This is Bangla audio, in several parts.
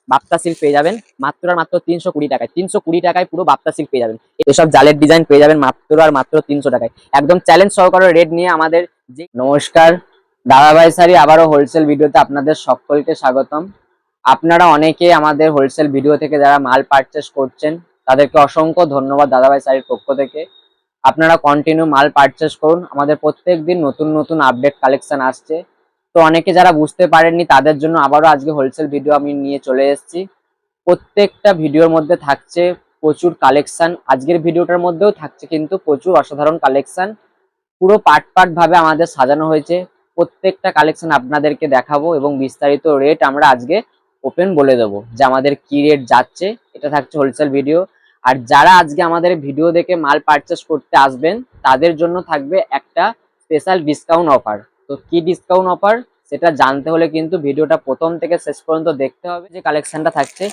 বাপ্তা সিল্ক পেয়ে যাবেন মাত্র আর মাত্র 320 টাকায়। 320 টাকায় পুরো বাপ্তা সিল্ক পেয়ে যাবেন। এসব জালের ডিজাইন পেয়ে যাবেন মাত্র আর মাত্র 300 টাকায়। একদম চ্যালেঞ্জ সহকারে রেট নিয়ে আমাদের যে নমস্কার, দাদাভাই শাড়ি আবারও হোলসেল ভিডিওতে আপনাদের সকলকে স্বাগতম। আপনারা অনেকে আমাদের হোলসেল ভিডিও থেকে যারা মাল পারচেস করছেন তাদেরকে অসংখ্য ধন্যবাদ দাদাভাই শাড়ির পক্ষ থেকে। আপনারা কন্টিনিউ মাল পারচেস করুন, আমাদের প্রত্যেকদিন নতুন নতুন আপডেট কালেকশন আসছে। তো অনেকে যারা বুঝতে পারেননি তাদের জন্য আবারও আজকে হোলসেল ভিডিও আমি নিয়ে চলে এসেছি। প্রত্যেকটা ভিডিওর মধ্যে থাকছে প্রচুর কালেকশন, আজকের ভিডিওটার মধ্যেও থাকছে কিন্তু প্রচুর অসাধারণ কালেকশন। পুরো পার্ট পার্ট ভাবে আমাদের সাজানো হয়েছে, প্রত্যেকটা কালেকশন আপনাদেরকে দেখাবো এবং বিস্তারিত রেট আমরা আজকে ওপেন বলে দেবো যে আমাদের কি রেট যাচ্ছে। এটা থাকছে হোলসেল ভিডিও। আর যারা আজকে আমাদের ভিডিও দেখে মাল পারচেস করতে আসবেন তাদের জন্য থাকবে একটা স্পেশাল ডিসকাউন্ট অফার। তো কি ডিসকাউন্ট অফার সেটা জানতে হলে কিন্তু ভিডিওটা প্রথম থেকে শেষ পর্যন্ত দেখতে হবে। যে কালেকশনটা থাকছে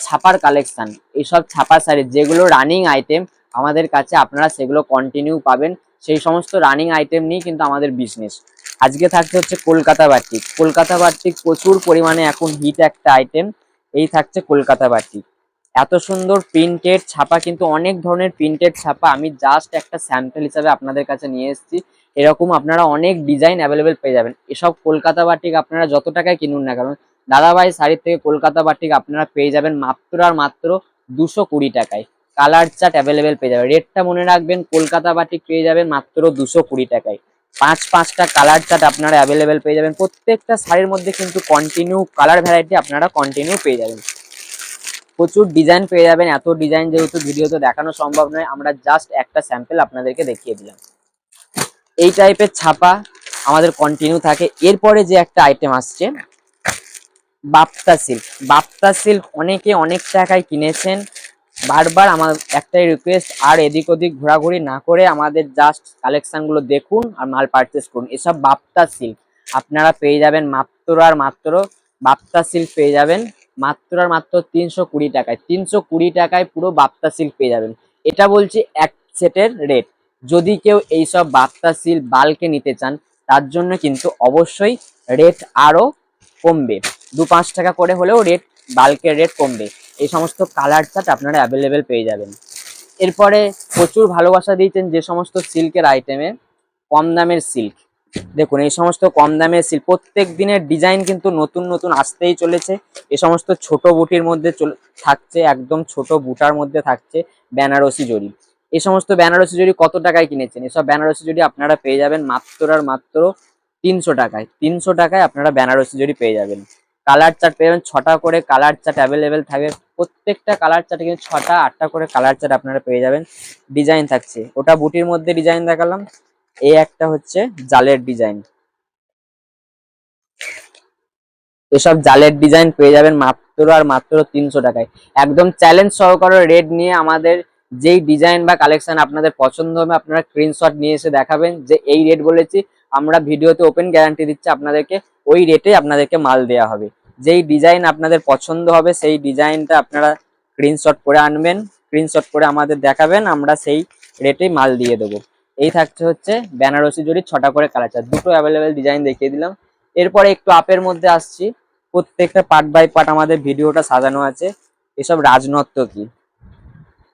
ছাপার কালেকশন, এইসব ছাপার শাড়ি যেগুলো রানিং আইটেম আমাদের কাছে আপনারা সেগুলো কন্টিনিউ পাবেন। সেই সমস্ত রানিং আইটেম নিয়ে কিন্তু আমাদের বিজনেস। আজকে থাকছে হচ্ছে কলকাতা বাটিক। কলকাতা বাটিক প্রচুর পরিমাণে এখন হিট একটা আইটেম। এই থাকছে কলকাতা বাটিক, এত সুন্দর প্রিন্টেড ছাপা, কিন্তু অনেক ধরনের প্রিন্টেড ছাপা আমি জাস্ট একটা স্যাম্পল হিসাবে আপনাদের কাছে নিয়ে এসেছি। এরকম আপনারা অনেক ডিজাইন অ্যাভেলেবেল পেয়ে যাবেন। এসব কলকাতা বাটিক আপনারা যত টাকায় কিনুন না কেন দাদাভাই শাড়ির থেকে কলকাতা বাটিক আপনারা পেয়ে যাবেন মাত্র আর মাত্র 220 টাকায়। কালার চার্ট অ্যাভেলেবেল পেয়ে যাবেন। রেটটা মনে রাখবেন, কলকাতা বাটিক পেয়ে যাবেন মাত্র 220 টাকায়। পাঁচটা কালার চার্ট আপনারা অ্যাভেলেবেল পেয়ে যাবেন। প্রত্যেকটা শাড়ির মধ্যে কিন্তু কন্টিনিউ কালার ভ্যারাইটি আপনারা কন্টিনিউ পেয়ে যাবেন। প্রচুর ডিজাইন পেয়ে যাবেন। এত ডিজাইন যেহেতু ভিডিওতে দেখানো সম্ভব নয়, আমরা জাস্ট একটা স্যাম্পল আপনাদেরকে দেখিয়ে দিলাম। এই টাইপের ছাপা আমাদের কন্টিনিউ থাকে। এরপরে যে একটা আইটেম আসছে বাপ্তা সিল্ক। বাপ্তা সিল্ক অনেকে অনেক টাকায় কিনেছেন। বারবার আমার একটাই রিকোয়েস্ট, আর এদিক ওদিক ঘোরাঘুরি না করে আমাদের জাস্ট কালেকশনগুলো দেখুন আর মাল পারচেস করুন। এসব বাপ্তা সিল্ক আপনারা পেয়ে যাবেন মাত্র আর মাত্র, বাপ্তা সিল্ক পেয়ে যাবেন মাত্র আর মাত্র 320 টাকায়। 320 টাকায় পুরো বাপ্তা সিল্ক পেয়ে যাবেন। এটা বলছি এক সেটের রেট। যদি কেউ এইসব বাপ্তা সিল্ক বাল্কে নিতে চান তার জন্য কিন্তু অবশ্যই রেট আরো কমবে, 2-5 টাকা করে হলেও রেট বাল্কের রেট কমবে। এই সমস্ত কালার চার্ট আপনারা অ্যাভেলেবেল পেয়ে যাবেন। এরপরে প্রচুর ভালোবাসা দিয়েছেন যে সমস্ত সিল্কের আইটেমে, কম দামের সিল্ক। দেখুন এই সমস্ত কম দামের সিল্ক প্রত্যেক দিনের ডিজাইন কিন্তু নতুন নতুন আসতেই চলেছে। এই সমস্ত ছোট বুটির মধ্যে থাকছে, একদম ছোট বুটার মধ্যে থাকছে বেনারসি জরি। এই সমস্ত বেনারসি জরি কত টাকায় কিনেছেন? এসব বেনারসি জরি আপনারা পেয়ে যাবেন মাত্র আর মাত্র 300 টাকায়। 300 টাকায় আপনারা বেনারসি জরি পেয়ে যাবেন। কালার চার্ট পেয়ে যাবেন 6টা করে কালার চার্ট অ্যাভেলেবেল থাকবে। প্রত্যেকটা কালার চার্টে কিন্তু 6টা-8টা করে কালার চার্ট আপনারা পেয়ে যাবেন। ডিজাইন থাকছে, ওটা বুটির মধ্যে ডিজাইন দেখালাম, এই একটা হচ্ছে জালের ডিজাইন। এসব জালের ডিজাইন পেয়ে যাবেন মাত্র আর মাত্র 300 টাকায়। একদম চ্যালেঞ্জ সহকারে রেট নিয়ে আমাদের যেই ডিজাইন বা কালেকশন আপনাদের পছন্দ হবে আপনারা স্ক্রিনশট নিয়ে এসে দেখাবেন যে এই রেট বলেছি। আমরা ভিডিওতে ওপেন গ্যারান্টি দিচ্ছি আপনাদেরকে, ওই রেটে আপনাদেরকে মাল দেওয়া হবে। যেই ডিজাইন আপনাদের পছন্দ হবে সেই ডিজাইনটা আপনারা স্ক্রিনশট করে আনবেন, স্ক্রিনশট করে আমাদের দেখাবেন, আমরা সেই রেটেই মাল দিয়ে দেবো। এই থাকছে হচ্ছে বেনারসি জরির 6টা করে কালার চার্ট, দুটো অ্যাভেলেবেল ডিজাইন দেখিয়ে দিলাম। এরপরে একটু আপের মধ্যে আসছি। প্রত্যেকটা পার্ট বাই পার্ট আমাদের ভিডিওটা সাজানো আছে। এসব রাজনর্তকী,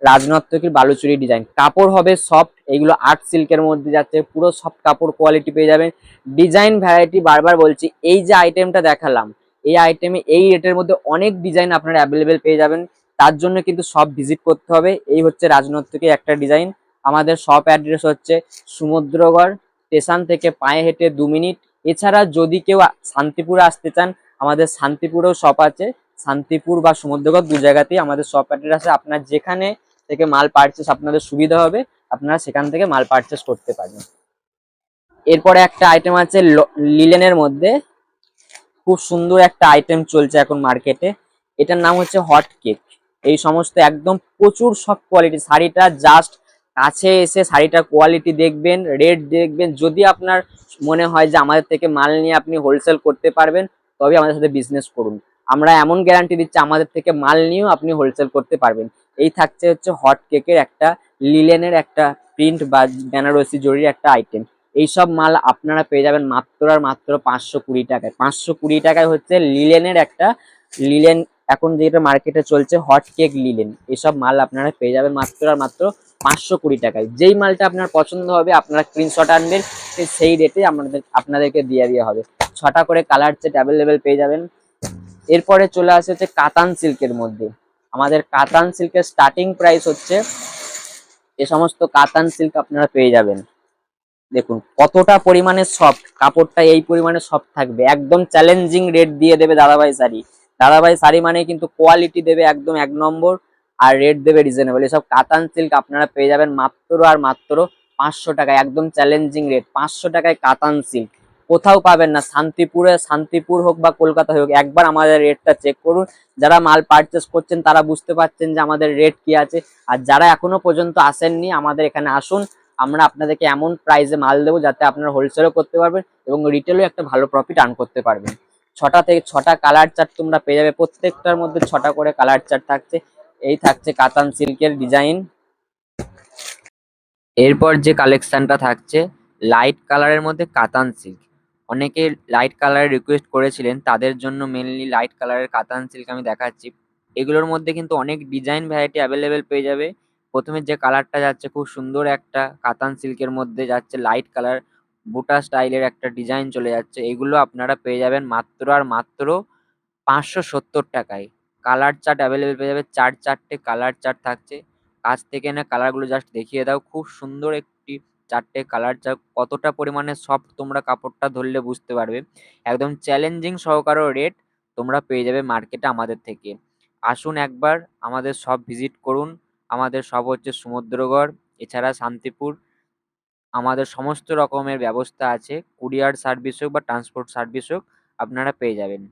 রাজনর্তকীর বালুচুরি ডিজাইন, কাপড় হবে সফট, এগুলো আর্ট সিল্কের মধ্যে যাচ্ছে, পুরো সফট কাপড় কোয়ালিটি পেয়ে যাবেন। ডিজাইন ভ্যারাইটি বারবার বলছি, এই যে আইটেমটা দেখালাম এই আইটেমে এই রেটের মধ্যে অনেক ডিজাইন আপনারা অ্যাভেলেবেল পেয়ে যাবেন। তার জন্য কিন্তু সব ভিজিট করতে হবে। এই হচ্ছে রাজনর্তকী একটা ডিজাইন। আমাদের শপ অ্যাড্রেস হচ্ছে সমুদ্রগড় স্টেশন থেকে পায়ে হেঁটে 2 মিনিট। এছাড়া যদি কেউ শান্তিপুরে আসতে চান আমাদের শান্তিপুরেও শপ আছে। শান্তিপুর বা সমুদ্রগড় দু জায়গাতেই আমাদের শপ অ্যাড্রেস আছে। আপনার যেখানে থেকে মাল পারচেস আপনাদের সুবিধা হবে আপনারা সেখান থেকে মাল পারচেস করতে পারবেন। এরপরে একটা আইটেম আছে লিলেনের মধ্যে, খুব সুন্দর একটা আইটেম চলছে এখন মার্কেটে। এটার নাম হচ্ছে হট কেক। এই সমস্ত একদম প্রচুর সফট কোয়ালিটি শাড়িটা, জাস্ট কাছে এসে শাড়িটার কোয়ালিটি দেখবেন, রেট দেখবেন। যদি আপনার মনে হয় যে আমাদের থেকে মাল নিয়ে আপনি হোলসেল করতে পারবেন তবে আমাদের সাথে বিজনেস করুন। আমরা এমন গ্যারান্টি দিচ্ছি আমাদের থেকে মাল নিয়েও আপনি হোলসেল করতে পারবেন। এই থাকছে হচ্ছে হট কেকের একটা লিলেনের একটা প্রিন্ট বা বেনারসি জরির একটা আইটেম। এইসব মাল আপনারা পেয়ে যাবেন মাত্র আর মাত্র 520 টাকায়। 520 টাকায় হচ্ছে লিলেনের একটা লিলেন এখন যেটা মার্কেটে চলছে হট কেক লিলেন, এসব মাল আপনারা পেয়ে যাবেন মাত্র আর মাত্র 520 টাকায়। যেই মালটা আপনার পছন্দ হবে আপনারা স্ক্রিনশট আনবেন, সেই রেটে আপনাদেরকে দিয়ে দেওয়া হবে। 6টা করে কালার সেট অ্যাভেলেবেল পেয়ে যাবেন। এরপরে চলে আসে হচ্ছে কাতান সিল্কের মধ্যে। আমাদের কাতান সিল্কের স্টার্টিং প্রাইস হচ্ছে, এ সমস্ত কাতান সিল্ক আপনারা পেয়ে যাবেন, দেখুন কতটা পরিমাণে সফট কাপড়টা, এই পরিমাণে সফট থাকবে, একদম চ্যালেঞ্জিং রেট দিয়ে দেবে দাদাভাই শাড়ি। দাদাভাই শাড়ি মানে কিন্তু কোয়ালিটি দেবে একদম 1 নম্বর, আর রেট দেবে রিজনেবল। এসব কাতান সিল্ক আপনারা পেয়ে যাবেন মাত্র আর মাত্র 500 টাকায়, একদম চ্যালেঞ্জিং রেট। 500 টাকায় কাতান সিল্ক কোথাও পাবেন না, শান্তিপুর হোক বা কলকাতা হোক, একবার আমাদের রেটটা চেক করুন। যারা মাল পারচেস করছেন তারা বুঝতে পারছেন যে আমাদের রেট কি আছে, আর যারা এখনো পর্যন্ত আসেননি আমাদের এখানে আসুন, আমরা আপনাদেরকে এমন প্রাইসে মাল দেবো যাতে আপনারা হোলসেলও করতে পারবেন এবং রিটেলও একটা ভালো প্রফিট আর্ন করতে পারবেন। 6টা কালার চার্ট তোমরা পেয়ে যাবে, প্রত্যেকটার মধ্যে 6টা করে কালার চার্ট থাকছে। এই থাকছে কাতান সিল্কের ডিজাইন। এরপর যে কালেকশনটা থাকছে লাইট কালারের মধ্যে কাতান সিল্ক। অনেকে লাইট কালারের রিকোয়েস্ট করেছিলেন, তাদের জন্য মেনলি লাইট কালারের কাতান সিল্ক আমি দেখাচ্ছি। এগুলোর মধ্যে কিন্তু অনেক ডিজাইন ভ্যারাইটি অ্যাভেলেবেল পেয়ে যাবে। প্রথমে যে কালারটা যাচ্ছে খুব সুন্দর একটা কাতান সিল্কের মধ্যে যাচ্ছে লাইট কালার, বুটা স্টাইলের একটা ডিজাইন চলে যাচ্ছে। এগুলো আপনারা পেয়ে যাবেন মাত্র আর মাত্র 570 টাকায়। কালার চার্ট অ্যাভেলেবেল পেয়ে যাবে, 4টে কালার চার্ট থাকছে। কাছ থেকে না কালারগুলো জাস্ট দেখিয়ে দাও, খুব সুন্দর একটি 4টে কালার চার্ট। কতটা পরিমাণে সফট তোমরা কাপড়টা ধরলে বুঝতে পারবে। একদম চ্যালেঞ্জিং সহকারে রেট তোমরা পেয়ে যাবে মার্কেটে আমাদের থেকে। আসুন একবার আমাদের শপ ভিজিট করুন। আমাদের শপ হচ্ছে সমুদ্রগড়, এছাড়া শান্তিপুর। আমাদের সমস্ত রকমের ব্যবস্থা আছে, কুরিয়ার সার্ভিস হোক বা ট্রান্সপোর্ট সার্ভিস হোক আপনারা পেয়ে যাবেন।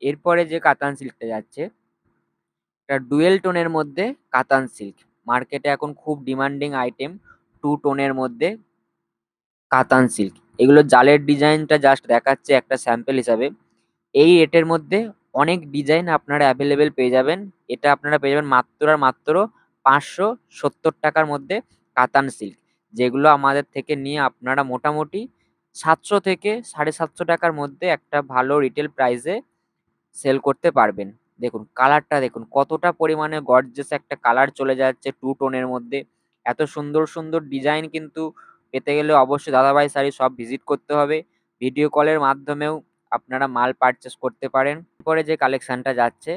এরপরে যে কাতান সিল্কটা যাচ্ছে, এটা ডুয়েল টোনের মধ্যে কাতান সিল্ক। মার্কেটে এখন খুব ডিমান্ডিং আইটেম, 2 টোনের মধ্যে কাতান সিল্ক। এগুলো জালের ডিজাইনটা জাস্ট দেখাচ্ছে একটা স্যাম্পল হিসাবে। এই রেটের মধ্যে অনেক ডিজাইন আপনারা অ্যাভেলেবেল পেয়ে যাবেন। এটা আপনারা পেয়ে যাবেন মাত্র আর মাত্র 570 টাকার মধ্যে কাতান সিল্ক, যেগুলো আমাদের থেকে নিয়ে আপনারা মোটামুটি 700 থেকে 750 টাকার মধ্যে একটা ভালো রিটেল প্রাইসে সেল করতে পারবেন। দেখুন কালারটা দেখুন কতটা পরিমাণে গর্জিয়াস একটা কালার চলে যাচ্ছে 2 টোনের মধ্যে। এত সুন্দর সুন্দর ডিজাইন কিন্তু পেতে গেলে অবশ্যই দাদাভাই শাড়ি সব ভিজিট করতে হবে। ভিডিও কলের মাধ্যমেও আপনারা মাল পারচেস করতে পারেন। পরে যে কালেকশনটা যাচ্ছে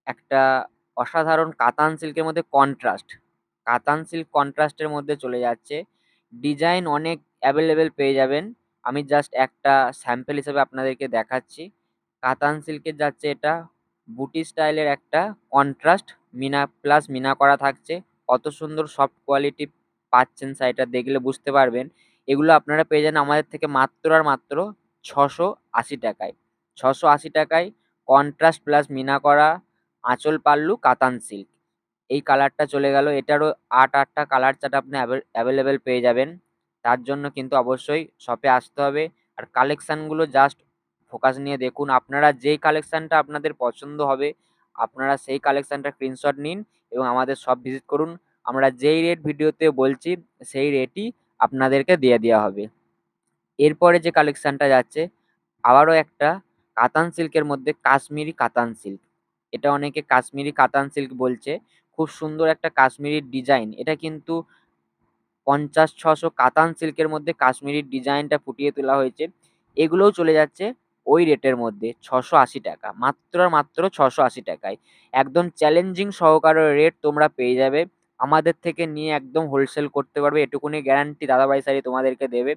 একটা অসাধারণ কাতান সিল্কের মধ্যে কন্ট্রাস্ট, কাতান সিল্ক কন্ট্রাস্টের মধ্যে চলে যাচ্ছে। ডিজাইন অনেক অ্যাভেলেবেল পেয়ে যাবেন। আমি জাস্ট একটা স্যাম্পল হিসেবে আপনাদেরকে দেখাচ্ছি। কাতান সিল্কের যাচ্ছে এটা বুটি স্টাইলের একটা কন্ট্রাস্ট, মিনা প্লাস মিনা করা থাকছে। কত সুন্দর সফট কোয়ালিটি পাচ্ছেন, শাড়িটা দেখলে বুঝতে পারবেন। এগুলো আপনারা পেয়ে যান আমাদের থেকে মাত্র আর মাত্র 680 টাকায়। 680 টাকায় কন্ট্রাস্ট প্লাস মিনা করা আঁচল পাল্লু কাতান সিল্ক। এই কালারটা চলে গেল, এটারও 8টা কালার চার্ট আপনি অ্যাভেলেবেল পেয়ে যাবেন। তার জন্য কিন্তু অবশ্যই শপে আসতে হবে। আর কালেকশানগুলো জাস্ট ফোকাস নিয়ে দেখুন, আপনারা যেই কালেকশানটা আপনাদের পছন্দ হবে আপনারা সেই কালেকশানটা স্ক্রিনশট নিন এবং আমাদের শপ ভিজিট করুন। আমরা যেই রেট ভিডিওতে বলছি সেই রেটই আপনাদেরকে দিয়ে দেওয়া হবে। এরপরে যে কালেকশানটা যাচ্ছে আবারও একটা কাতান সিল্কের মধ্যে কাশ্মীরি কাতান সিল্ক। এটা অনেকে কাশ্মীরি কাতান সিল্ক বলছে। খুব সুন্দর একটা কাশ্মীরি ডিজাইন। এটা কিন্তু 50-600 কাতান সিল্কের মধ্যে কাশ্মীরি ডিজাইনটা ফুটিয়ে তোলা হয়েছে। এগুলোও চলে যাচ্ছে ওই রেটের মধ্যে 680 টাকা, মাত্র আর মাত্র 680 টাকায়। একদম চ্যালেঞ্জিং সহকারে রেট তোমরা পেয়ে যাবে। আমাদের থেকে নিয়ে একদম হোলসেল করতে পারবে, এটুকুনি গ্যারান্টি দাদাভাই শাড়ি তোমাদেরকে দেবে।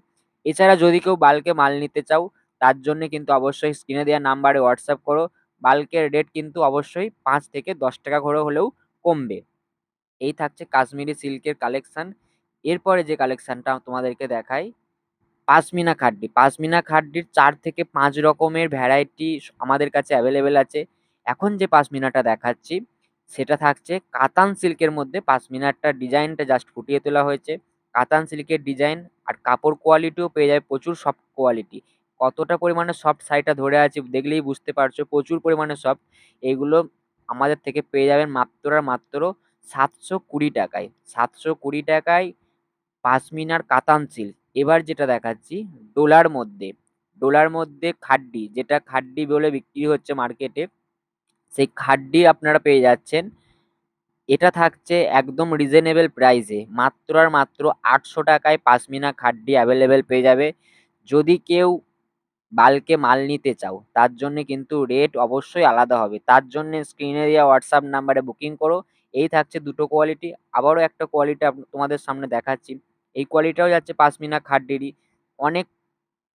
এছাড়া যদি কেউ বাল্কে মাল নিতে চাও তার জন্য কিন্তু অবশ্যই স্ক্রিনে দেওয়া নাম্বারে হোয়াটসঅ্যাপ করো। বাল্কের রেট কিন্তু অবশ্যই 5 থেকে 10 টাকা করে হলেও কমবে। এই থাকছে কাশ্মীরি সিল্কের কালেকশন। এরপরে যে কালেকশনটা তোমাদেরকে দেখাই পাশমিনা খাড্ডি। পাশমিনা খাড্ডির 4 থেকে 5 রকমের ভ্যারাইটি আমাদের কাছে অ্যাভেলেবেল আছে। এখন যে পাশমিনাটা দেখাচ্ছি সেটা থাকছে কাতান সিল্কের মধ্যে। পাশমিনারটা ডিজাইনটা জাস্ট ফুটিয়ে তোলা হয়েছে, কাতান সিল্কের ডিজাইন। আর কাপড় কোয়ালিটিও পেয়ে যায় প্রচুর সফট কোয়ালিটি। কতটা পরিমাণে সফট শাড়িটা ধরে আছে দেখলেই বুঝতে পারছো, প্রচুর পরিমাণে সফট। এগুলো আমাদের থেকে পেয়ে যাবেন মাত্র আর মাত্র 720 টাকায়। 720 টাকায় পাশমিনার কাতান সিল্ক। এবার যেটা দেখাচ্ছি ডোলার মধ্যে, ডোলার মধ্যে খাড্ডি, যেটা খাড্ডি বলে বিক্রি হচ্ছে মার্কেটে। সেই খাড্ডি আপনারা পেয়ে যাচ্ছেন। এটা থাকছে একদম রিজনেবল প্রাইসে, মাত্র আর মাত্র 800 টাকায় পাশমিনা খাড্ডি অ্যাভেলেবেল পেয়ে যাবে। যদি কেউ বাল্কে মাল নিতে চাও তার জন্য কিন্তু রেট অবশ্যই আলাদা হবে, তার জন্য স্ক্রিনে দেওয়া হোয়াটসঅ্যাপ নাম্বারে বুকিং করো। এই থাকছে দুটো কোয়ালিটি, আবারও একটা কোয়ালিটি তোমাদের সামনে দেখাচ্ছি। এই কোয়ালিটিটাও যাচ্ছে পাশমিনা খাড্ডিরই। অনেক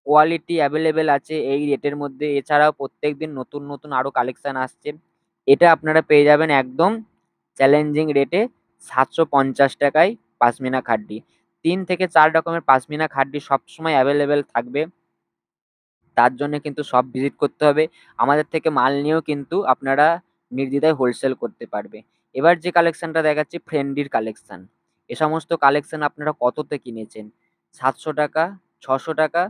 কোয়ালিটি অ্যাভেলেবেল আছে এই রেটের মধ্যে, এছাড়াও প্রত্যেকদিন নতুন নতুন আরো কালেকশন আসছে। এটা আপনারা পেয়ে যাবেন একদম চ্যালেঞ্জিং রেটে 750 টাকায় পাশমিনা খাড্ডি। 3 থেকে 4 রকমের পাশমিনা খাড্ডি সবসময় অ্যাভেলেবেল থাকবে, তার জন্য কিন্তু সব ভিজিট করতে হবে। আমাদের থেকে মাল নিয়েও কিন্তু আপনারা নির্দ্বিধায় হোলসেল করতে পারবে। এবার যে কালেকশনটা দেখাচ্ছি ফ্রেন্ডির কালেকশন। এ সমস্ত কালেকশন আপনারা কততে কিনেছেন? 700 টাকা, 600 টাকা।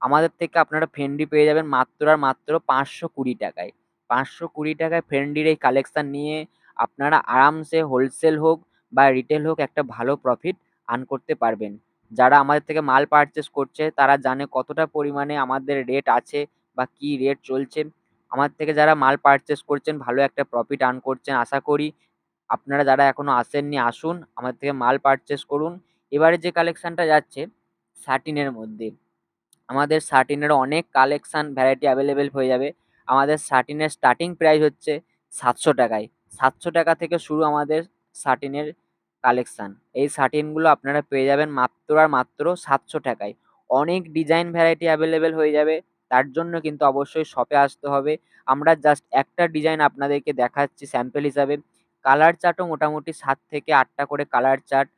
আমাদের থেকে আপনারা ফ্রেন্ডি পেয়ে যাবেন মাত্র আর মাত্র 520 টাকায়। 520 টাকায় ফ্রেন্ডির এই কালেকশন নিয়ে আপনারা আরামসে হোলসেল হোক বা রিটেল হোক একটা ভালো প্রফিট আর্ন করতে পারবেন। যারা আমাদের থেকে মাল পারচেস করছে তারা জানে কতটা পরিমাণে আমাদের রেট আছে বা কি রেট চলছে। আমার থেকে যারা মাল পারচেস করছেন ভালো একটা প্রফিট আর্ন করছেন আশা করি। আপনারা যারা এখনো আসেননি আসুন, আমার থেকে মাল পারচেস করুন। এবারে যে কালেকশনটা যাচ্ছে সাটিনের মধ্যে, আমাদের সাটিনের অনেক কালেকশন ভ্যারাইটি অ্যাভেলেবেল হয়ে যাবে। আমাদের সাটিনের স্টার্টিং প্রাইস হচ্ছে 700 টাকায়। 700 টাকা থেকে শুরু আমাদের সাটিনের কালেকশন। এই সাটিনগুলো আপনারা পেয়ে যাবেন মাত্র আর মাত্র 700 টাকায়। অনেক ডিজাইন ভ্যারাইটি অ্যাভেলেবেল হয়ে যাবে, তার জন্য কিন্তু অবশ্যই শপে আসতে হবে। আমরা জাস্ট একটা ডিজাইন আপনাদেরকে দেখাচ্ছি স্যাম্পল হিসাবে। কালার চার্টও মোটামুটি 7 থেকে 8টা করে কালার চার্ট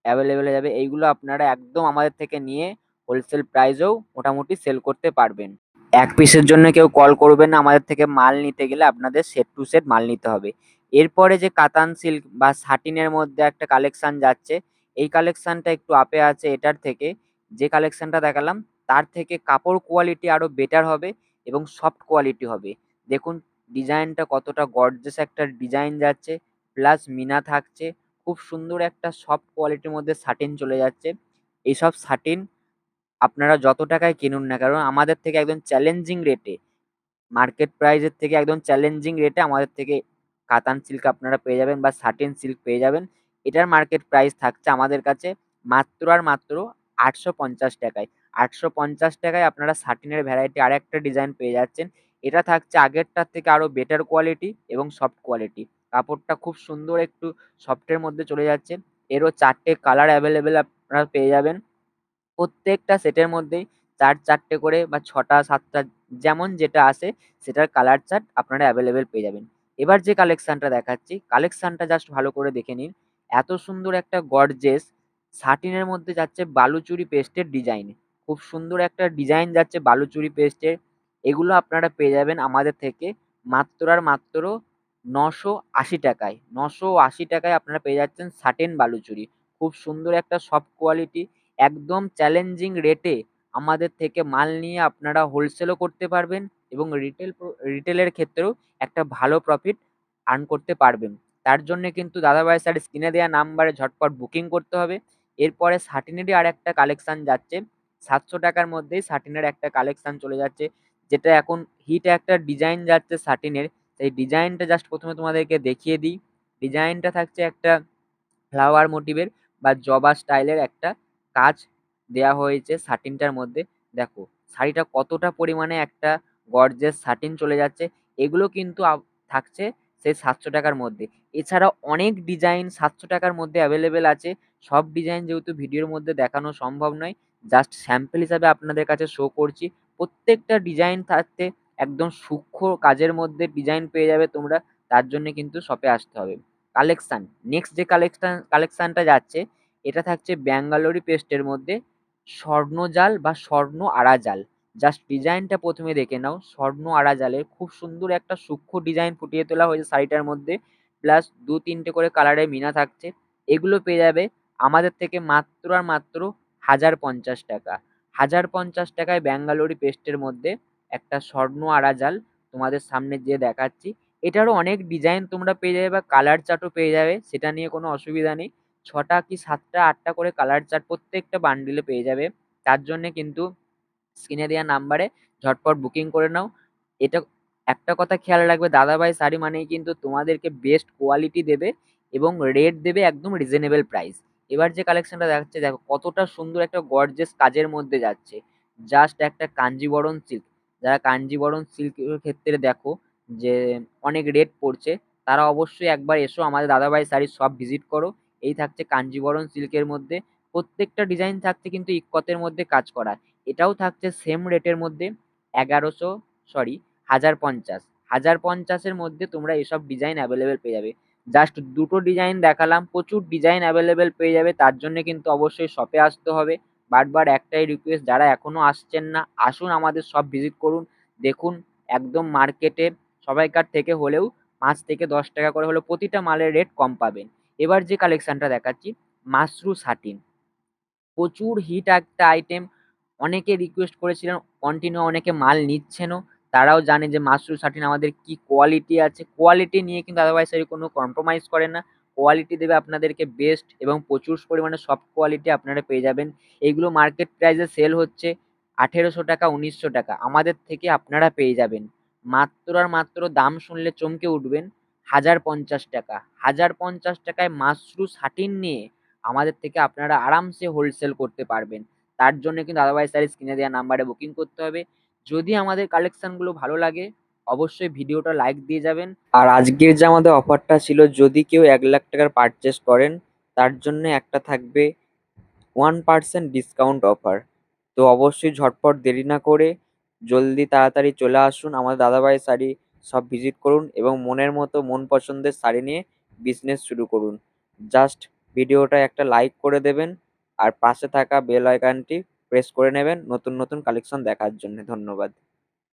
অ্যাভেলেবেল হয়ে যাবে। এইগুলো আপনারা একদম আমাদের থেকে নিয়ে হোলসেল প্রাইসেও মোটামুটি সেল করতে পারবেন। এক পিসের জন্য কেউ কল করবেন না, আমাদের থেকে মাল নিতে গেলে আপনাদের সেট টু সেট মাল নিতে হবে। এরপরে যে কাতান সিল্ক বা সাটিনের মধ্যে একটা কালেকশন যাচ্ছে, এই কালেকশনটা একটু আপে আছে এটার থেকে। যে কালেকশনটা দেখালাম তার থেকে কাপড় কোয়ালিটি আরো বেটার হবে এবং সফট কোয়ালিটি হবে। দেখুন ডিজাইনটা কতটা গর্জিয়াস একটা ডিজাইন যাচ্ছে, প্লাস মিনা থাকছে। খুব সুন্দর একটা সফট কোয়ালিটির মধ্যে সাটিন চলে যাচ্ছে। এইসব সাটিন আপনারা যত টাকায় কিনুন না কারণ আমাদের থেকে একদম চ্যালেঞ্জিং রেটে, মার্কেট প্রাইসের থেকে একদম চ্যালেঞ্জিং রেটে আমাদের থেকে কাতান সিল্ক আপনারা পেয়ে যাবেন বা সাটিন সিল্ক পেয়ে যাবেন। এটার মার্কেট প্রাইস থাকছে আমাদের কাছে মাত্র আর মাত্র 850 টাকায়। 850 টাকায় আপনারা সাটিনের ভ্যারাইটি আর একটা ডিজাইন পেয়ে যাচ্ছেন। এটা থাকছে আগেরটার থেকে আরো বেটার কোয়ালিটি এবং সফট কোয়ালিটি। কাপড়টা খুব সুন্দর একটু সফটের মধ্যে চলে যাচ্ছে। এরও 4টে কালার অ্যাভেলেবেল আপনারা পেয়ে যাবেন। প্রত্যেকটা সেটের মধ্যেই 4-4টে করে বা 6টা 7টা যেমন যেটা আসে সেটার কালার চার্ট আপনারা অ্যাভেলেবেল পেয়ে যাবেন। এবার যে কালেকশনটা দেখাচ্ছি কালেকশনটা জাস্ট ভালো করে দেখে নিন। এত সুন্দর একটা গর্জিয়াস সাটিনের মধ্যে যাচ্ছে বালুচুরি পেস্টের ডিজাইন। খুব সুন্দর একটা ডিজাইন যাচ্ছে বালুচুরি পেস্টের। এগুলো আপনারা পেয়ে যাবেন আমাদের থেকে মাত্র আর মাত্র 980 টাকায়। 980 টাকায় আপনারা পেয়ে যাচ্ছেন সাটিন বালুচুরি। খুব সুন্দর একটা সফট কোয়ালিটি, একদম চ্যালেঞ্জিং রেটে আমাদের থেকে মাল নিয়ে আপনারা হোলসেলও করতে পারবেন এবং রিটেলের ক্ষেত্রেও একটা ভালো প্রফিট আর্ন করতে পারবেন। তার জন্য কিন্তু দাদাভাই স্যার স্ক্রিনে দেওয়া নাম্বারে ঝটপট বুকিং করতে হবে। এরপরে সাটিনেরই আর একটা কালেকশন যাচ্ছে 700 টাকার মধ্যেই সাটিনের একটা কালেকশন চলে যাচ্ছে, যেটা এখন হিট একটা ডিজাইন যাচ্ছে সাটিনের। সেই ডিজাইনটা জাস্ট প্রথমে তোমাদেরকে দেখিয়ে দিই। ডিজাইনটা থাকছে একটা ফ্লাওয়ার মোটিভের বা জবা স্টাইলের একটা কাজ দেয়া হয়েছে সাটিনটার মধ্যে। দেখো শাড়িটা কতটা পরিমাণে একটা গর্জিয়াস সাটিন চলে যাচ্ছে। এগুলো কিন্তু থাকছে সেই 700 টাকার মধ্যে। এছাড়াও অনেক ডিজাইন 700 টাকার মধ্যে অ্যাভেলেবেল আছে। সব ডিজাইন যেহেতু ভিডিওর মধ্যে দেখানো সম্ভব নয়, জাস্ট স্যাম্পল হিসাবে আপনাদের কাছে শো করছি। প্রত্যেকটা ডিজাইন থাকতে একদম সূক্ষ্ম কাজের মধ্যে ডিজাইন পেয়ে যাবে তোমরা, তার জন্য কিন্তু শপে আসতে হবে। কালেকশন নেক্সট যে কালেকশনটা যাচ্ছে এটা থাকছে ব্যাঙ্গালোরি পেস্টের মধ্যে স্বর্ণজাল বা স্বর্ণ আড়া জাল। জাস্ট ডিজাইনটা প্রথমে দেখে নাও, স্বর্ণ আড়া জালের খুব সুন্দর একটা সূক্ষ্ম ডিজাইন ফুটিয়ে তোলা হয়েছে শাড়িটার মধ্যে, প্লাস 2-3টে করে কালারের মিনা থাকছে। এগুলো পেয়ে যাবে আমাদের থেকে মাত্র আর মাত্র 1050 টাকা। 1050 টাকায় ব্যাঙ্গালোরি পেস্টের মধ্যে একটা স্বর্ণ আড়া জাল তোমাদের সামনে যে দেখাচ্ছি। এটারও অনেক ডিজাইন তোমরা পেয়ে যাবে বা কালার চার্টও পেয়ে যাবে, সেটা নিয়ে কোনো অসুবিধা নেই। 6টা কি 7টা 8টা করে কালার চার্ট প্রত্যেকটা বান্ডিলে পেয়ে যাবে। তার জন্য কিন্তু স্ক্রিনে দেওয়া নাম্বারে ঝটপট বুকিং করে নাও। এটা একটা কথা খেয়াল রাখবে, দাদাভাই শাড়ি মানেই কিন্তু তোমাদেরকে বেস্ট কোয়ালিটি দেবে এবং রেট দেবে একদম রিজনেবল প্রাইস। এবার যে কালেকশনটা দেখাচ্ছে দেখো কতটা সুন্দর একটা গর্জিয়াস কাজের মধ্যে যাচ্ছে, জাস্ট একটা কাঞ্জিবরম সিল্ক। যারা কাঞ্জিবরম সিল্কের ক্ষেত্রে দেখো যে অনেক রেট পড়ছে, তারা অবশ্যই একবার এসো আমাদের দাদাভাই শাড়ির শপ ভিজিট করো। এই থাকছে কাঞ্জিবরম সিল্কের মধ্যে, প্রত্যেকটা ডিজাইন থাকছে কিন্তু ইক্কতের মধ্যে কাজ করা। এটাও থাকছে সেম রেটের মধ্যে, 1100, সরি 1050। 1050-এর মধ্যে তোমরা এসব ডিজাইন অ্যাভেলেবেল পেয়ে যাবে। জাস্ট দুটো ডিজাইন দেখালাম, প্রচুর ডিজাইন অ্যাভেলেবেল পেয়ে যাবে, তার জন্য কিন্তু অবশ্যই শপে আসতে হবে। বারবার একটাই রিকোয়েস্ট, যারা এখনো আসছেন না আসুন আমাদের শপ ভিজিট করুন, দেখুন একদম মার্কেটে সবাইকার থেকে হলেও 5 থেকে 10 টাকা করে হলেও প্রতিটা মালের রেট কম পাবেন। এবার যে কালেকশনটা দেখাচ্ছি, মাশরু সাটিন, প্রচুর হিট একটা আইটেম। অনেকে রিকোয়েস্ট করেছিলেন, কন্টিনিউ অনেকে মাল নিচ্ছেনও, তারাও জানে যে মাশরু সাটিন আমাদের কি কোয়ালিটি আছে। কোয়ালিটি নিয়ে কিন্তু আদারওয়াইজ কোনো কম্প্রোমাইজ করে না, কোয়ালিটি দেবে আপনাদেরকে বেস্ট এবং প্রচুর পরিমাণে সফট কোয়ালিটি আপনারা পেয়ে যাবেন। এইগুলো মার্কেট প্রাইসে সেল হচ্ছে 1800 টাকা, 1900 টাকা, আমাদের থেকে আপনারা পেয়ে যাবেন মাত্র আর মাত্র, দাম শুনলে চমকে উঠবেন, 1050 টাকা। 1050 টাকায় মাশরু সাটিন নিয়ে আমাদের থেকে আপনারা আরামসে হোলসেল করতে পারবেন। তার জন্য কিন্তু আদারওয়াইজ স্যার স্ক্রিনে দেওয়া নাম্বারে বুকিং করতে হবে। যদি আমাদের কালেকশনগুলো ভালো লাগে অবশ্যই ভিডিওটা লাইক দিয়ে যাবেন। আর আজকের যে আমাদের অফারটা ছিল, যদি কেউ 1 লাখ টাকার পারচেস করেন তার জন্য একটা থাকবে 1% ডিসকাউন্ট অফার। তো অবশ্যই ঝটপট দেরি না করে জলদি তাড়াতাড়ি চলে আসুন আমাদের দাদাভাই শাড়ি সব ভিজিট করুন এবং মনের মতো মন পছন্দের শাড়ি নিয়ে বিজনেস শুরু করুন। জাস্ট ভিডিওটা একটা লাইক করে দেবেন আর পাশে থাকা বেল আইকনটি প্রেস করে নেবেন নতুন নতুন কালেকশন দেখার জন্য। ধন্যবাদ।